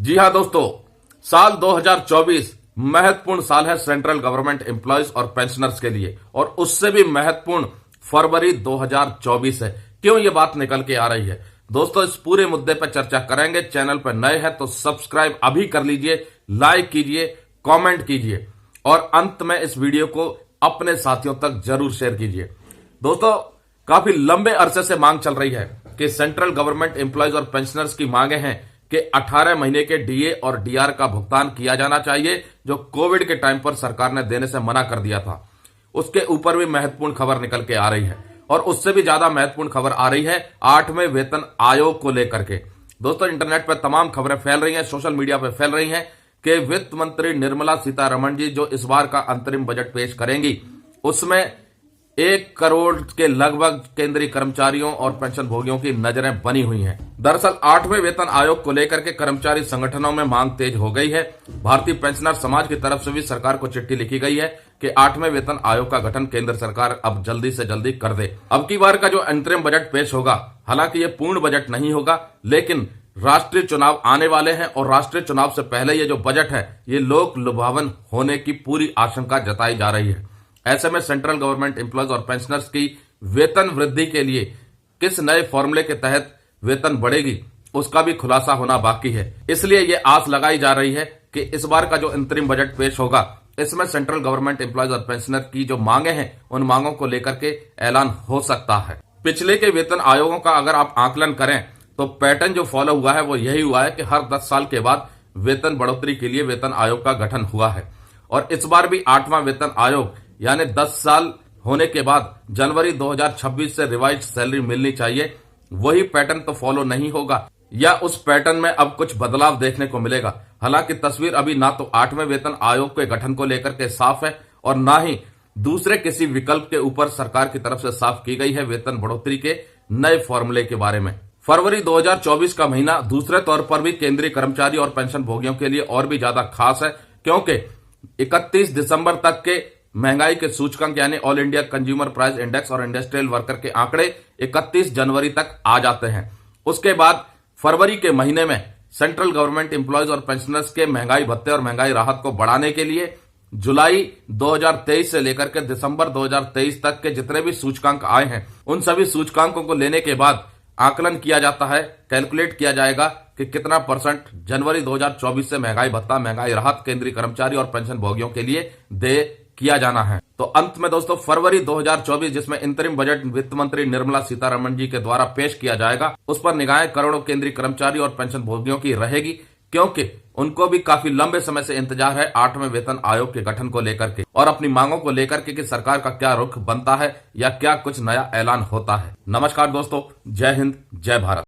जी हाँ दोस्तों, साल 2024 महत्वपूर्ण साल है सेंट्रल गवर्नमेंट एम्प्लॉयज और पेंशनर्स के लिए, और उससे भी महत्वपूर्ण फरवरी 2024 है। क्यों ये बात निकल के आ रही है दोस्तों, इस पूरे मुद्दे पर चर्चा करेंगे। चैनल पर नए हैं तो सब्सक्राइब अभी कर लीजिए, लाइक कीजिए, कमेंट कीजिए और अंत में इस वीडियो को अपने साथियों तक जरूर शेयर कीजिए। दोस्तों, काफी लंबे अरसे से मांग चल रही है कि सेंट्रल गवर्नमेंट एम्प्लॉयज और पेंशनर्स की मांगे हैं कि 18 महीने के डीए और डीआर का भुगतान किया जाना चाहिए, जो कोविड के टाइम पर सरकार ने देने से मना कर दिया था। उसके ऊपर भी महत्वपूर्ण खबर निकल के आ रही है, और उससे भी ज्यादा महत्वपूर्ण खबर आ रही है 8वें वेतन आयोग को लेकर के। दोस्तों, इंटरनेट पर तमाम खबरें फैल रही हैं, सोशल मीडिया पर फैल रही हैं कि वित्त मंत्री निर्मला सीतारमण जी जो इस बार का अंतरिम बजट पेश करेंगी, उसमें 1 करोड़ के लगभग केंद्रीय कर्मचारियों और पेंशन भोगियों की नजरें बनी हुई हैं। दरअसल 8वें वेतन आयोग को लेकर के कर्मचारी संगठनों में मांग तेज हो गई है। भारतीय पेंशनर समाज की तरफ से भी सरकार को चिट्ठी लिखी गई है कि 8वें वेतन आयोग का गठन केंद्र सरकार अब जल्दी से जल्दी कर दे। अब की बार का जो अंतरिम बजट पेश होगा, हालांकि ये पूर्ण बजट नहीं होगा, लेकिन राष्ट्रीय चुनाव आने वाले हैं और राष्ट्रीय चुनाव से पहले ये जो बजट है ये लोक लुभावन होने की पूरी आशंका जताई जा रही है। ऐसे में सेंट्रल गवर्नमेंट एम्प्लॉयज और पेंशनर्स की वेतन वृद्धि के लिए किस नए फॉर्मूले के तहत वेतन बढ़ेगी, उसका भी खुलासा होना बाकी है। इसलिए ये आस लगाई जा रही है कि इस बार का जो अंतरिम बजट पेश होगा, इसमें सेंट्रल गवर्नमेंट एम्प्लॉयज और पेंशनर की जो मांगे हैं, उन मांगों को लेकर के ऐलान हो सकता है। पिछले के वेतन आयोगों का अगर आप आकलन करें तो पैटर्न जो फॉलो हुआ है वो यही हुआ है कि हर 10 साल के बाद वेतन बढ़ोतरी के लिए वेतन आयोग का गठन हुआ है, और इस बार भी 8वां वेतन आयोग यानी 10 साल होने के बाद जनवरी 2026 से रिवाइज सैलरी मिलनी चाहिए। वही पैटर्न तो फॉलो नहीं होगा, या उस पैटर्न में अब कुछ बदलाव देखने को मिलेगा। हालांकि तस्वीर अभी ना तो 8वें वेतन आयोग के गठन को लेकर के साफ है, और ना ही दूसरे किसी विकल्प के ऊपर सरकार की तरफ से साफ की गई है वेतन बढ़ोतरी के नए फॉर्मूले के बारे में। फरवरी 2024 का महीना दूसरे तौर पर भी केंद्रीय कर्मचारी और पेंशन भोगियों के लिए और भी ज्यादा खास है, क्योंकि 31 दिसंबर तक के महंगाई के सूचकांक यानी all India consumer price index और इंडस्ट्रियल वर्कर के आंकड़े 31 जनवरी तक आ जाते हैं। उसके बाद फरवरी के महीने में सेंट्रल गवर्नमेंट एम्प्लॉयज और पेंशनर्स के महंगाई भत्ते और महंगाई राहत को बढ़ाने के लिए जुलाई 2023 से लेकर के दिसंबर 2023 तक के जितने भी सूचकांक आए हैं, उन सभी सूचकांकों को लेने के बाद आकलन किया जाता है, कैलकुलेट किया जाएगा कि कितना परसेंट जनवरी 2024 से महंगाई भत्ता, महंगाई राहत केंद्रीय कर्मचारी और पेंशन भोगियों के लिए दे किया जाना है। तो अंत में दोस्तों, फरवरी 2024 जिसमें अंतरिम बजट वित्त मंत्री निर्मला सीतारमण जी के द्वारा पेश किया जाएगा, उस पर निगाहें करोड़ों केंद्रीय कर्मचारी और पेंशन भोगियों की रहेगी, क्योंकि उनको भी काफी लंबे समय से इंतजार है 8वें वेतन आयोग के गठन को लेकर के और अपनी मांगों को लेकर के कि सरकार का क्या रुख बनता है या क्या कुछ नया ऐलान होता है। नमस्कार दोस्तों, जय हिंद, जय भारत।